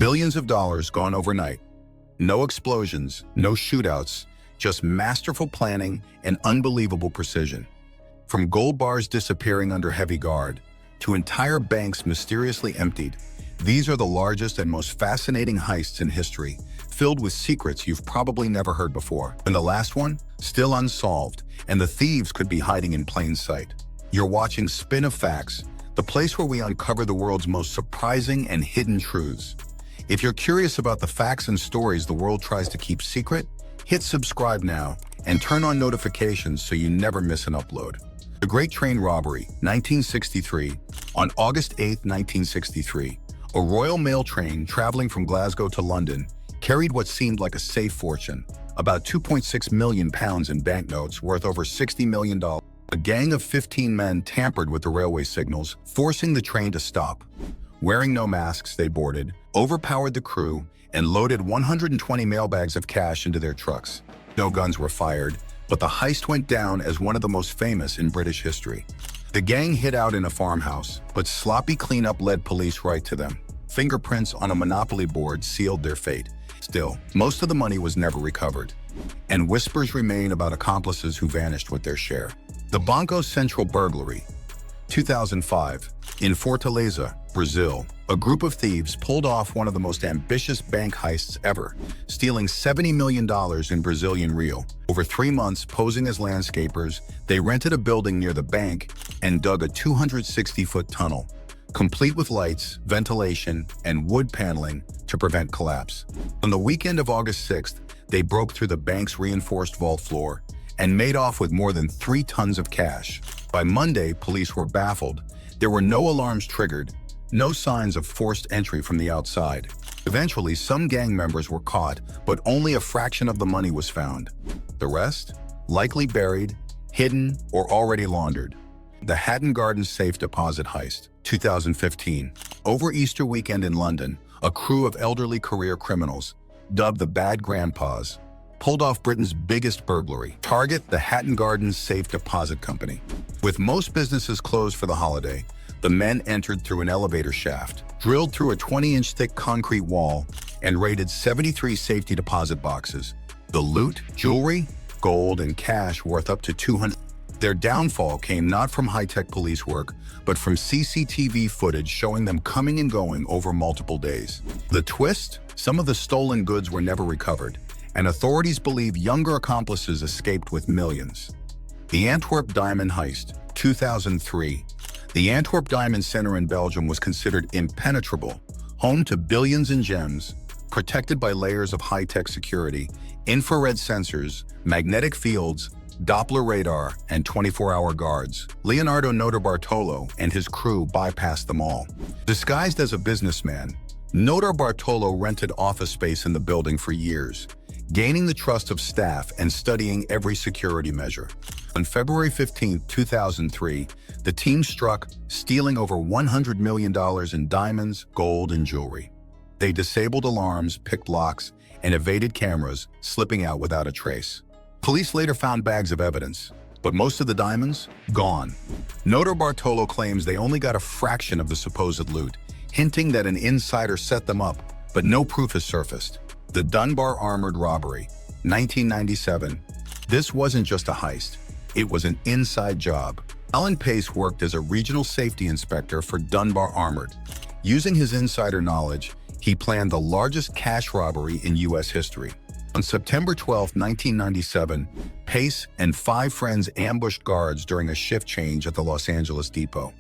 Billions of dollars gone overnight. No explosions, no shootouts, just masterful planning and unbelievable precision. From gold bars disappearing under heavy guard to entire banks mysteriously emptied, these are the largest and most fascinating heists in history, filled with secrets you've probably never heard before. And the last one, still unsolved, and the thieves could be hiding in plain sight. You're watching Spin of Facts, the place where we uncover the world's most surprising and hidden truths. If you're curious about the facts and stories the world tries to keep secret, hit subscribe now and turn on notifications so you never miss an upload. The Great Train Robbery, 1963. On August 8, 1963, a Royal Mail train traveling from Glasgow to London carried what seemed like a safe fortune, about £2.6 million in banknotes worth over $60 million. A gang of 15 men tampered with the railway signals, forcing the train to stop. Wearing no masks, they boarded, overpowered the crew, and loaded 120 mailbags of cash into their trucks. No guns were fired, but the heist went down as one of the most famous in British history. The gang hid out in a farmhouse, but sloppy cleanup led police right to them. Fingerprints on a Monopoly board sealed their fate. Still, most of the money was never recovered, and whispers remain about accomplices who vanished with their share. The Banco Central Burglary, 2005. In Fortaleza, Brazil, a group of thieves pulled off one of the most ambitious bank heists ever, stealing $70 million in Brazilian real. Over 3 months, posing as landscapers, they rented a building near the bank and dug a 260-foot tunnel, complete with lights, ventilation, and wood paneling to prevent collapse. On the weekend of August 6th, they broke through the bank's reinforced vault floor and made off with more than 3 tons of cash. By Monday, police were baffled. There were no alarms triggered, no signs of forced entry from the outside. Eventually, some gang members were caught, but only a fraction of the money was found. The rest? Likely buried, hidden, or already laundered. The Hatton Garden Safe Deposit Heist, 2015. Over Easter weekend in London, a crew of elderly career criminals, dubbed the Bad Grandpas, pulled off Britain's biggest burglary. Target: the Hatton Garden Safe Deposit Company. With most businesses closed for the holiday, the men entered through an elevator shaft, drilled through a 20-inch thick concrete wall, and raided 73 safety deposit boxes. The loot: jewelry, gold, and cash worth up to $200. Their downfall came not from high-tech police work, but from CCTV footage showing them coming and going over multiple days. The twist? Some of the stolen goods were never recovered, and authorities believe younger accomplices escaped with millions. The Antwerp Diamond Heist, 2003. The Antwerp Diamond Center in Belgium was considered impenetrable, home to billions in gems, protected by layers of high-tech security, infrared sensors, magnetic fields, Doppler radar, and 24-hour guards. Leonardo Notarbartolo and his crew bypassed them all. Disguised as a businessman, Notarbartolo rented office space in the building for years, gaining the trust of staff and studying every security measure. On February 15, 2003, the team struck, stealing over $100 million in diamonds, gold, and jewelry. They disabled alarms, picked locks, and evaded cameras, slipping out without a trace. Police later found bags of evidence, but most of the diamonds, gone. Notarbartolo claims they only got a fraction of the supposed loot, hinting that an insider set them up, but no proof has surfaced. The Dunbar Armored Robbery, 1997. This wasn't just a heist. It was an inside job. Alan Pace worked as a regional safety inspector for Dunbar Armored. Using his insider knowledge, he planned the largest cash robbery in U.S. history. On September 12, 1997, Pace and 5 friends ambushed guards during a shift change at the Los Angeles depot.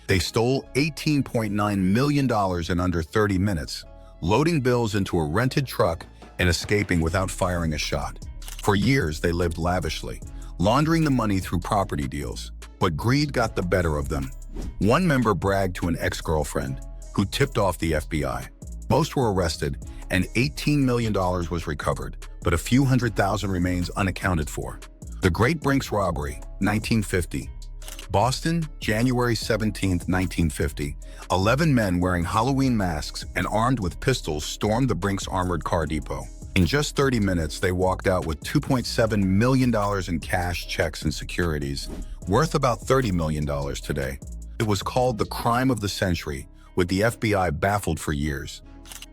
They stole $18.9 million in under 30 minutes, loading bills into a rented truck and escaping without firing a shot. For years, they lived lavishly, laundering the money through property deals. But greed got the better of them. One member bragged to an ex-girlfriend, who tipped off the FBI. Most were arrested, and $18 million was recovered, but a few $100,000 remains unaccounted for. The Great Brinks Robbery, 1950. Boston, January 17, 1950. 11 men wearing Halloween masks and armed with pistols stormed the Brinks Armored Car Depot. In just 30 minutes, they walked out with $2.7 million in cash, checks, and securities, worth about $30 million today. It was called the crime of the century, with the FBI baffled for years.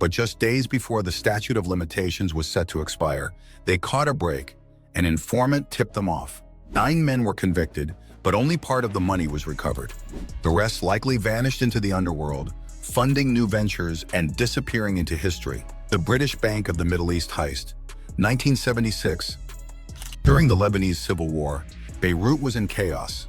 But just days before the statute of limitations was set to expire, they caught a break. An informant tipped them off. 9 men were convicted, but only part of the money was recovered. The rest likely vanished into the underworld, funding new ventures and disappearing into history. The British Bank of the Middle East heist. 1976. During the Lebanese Civil War, Beirut was in chaos.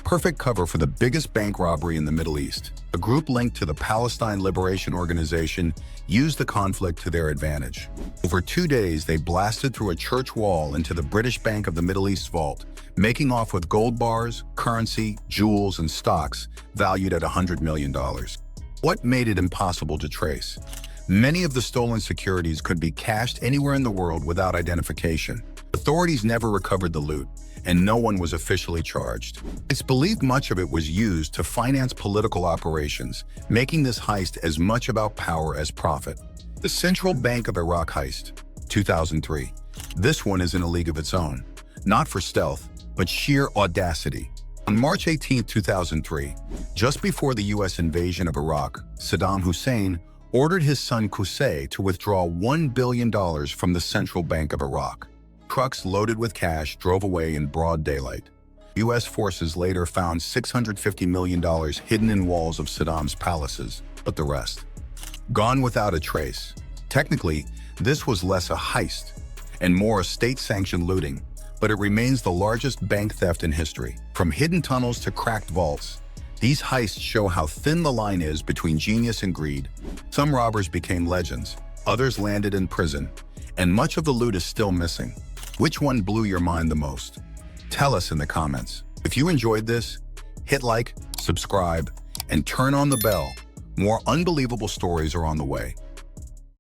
Perfect cover for the biggest bank robbery in the Middle East. A group linked to the Palestine Liberation Organization used the conflict to their advantage. Over 2 days, they blasted through a church wall into the British Bank of the Middle East vault, making off with gold bars, currency, jewels, and stocks valued at $100 million. What made it impossible to trace? Many of the stolen securities could be cached anywhere in the world without identification. Authorities never recovered the loot, and no one was officially charged. It's believed much of it was used to finance political operations, making this heist as much about power as profit. The Central Bank of Iraq heist, 2003. This one is in a league of its own, not for stealth, but sheer audacity. On March 18, 2003, just before the U.S. invasion of Iraq, Saddam Hussein ordered his son Qusay to withdraw $1 billion from the Central Bank of Iraq. Trucks loaded with cash drove away in broad daylight. U.S. forces later found $650 million hidden in walls of Saddam's palaces, but the rest, gone without a trace. Technically, this was less a heist and more a state-sanctioned looting, but it remains the largest bank theft in history. From hidden tunnels to cracked vaults, these heists show how thin the line is between genius and greed. Some robbers became legends, others landed in prison, and much of the loot is still missing. Which one blew your mind the most? Tell us in the comments. If you enjoyed this, hit like, subscribe, and turn on the bell. More unbelievable stories are on the way.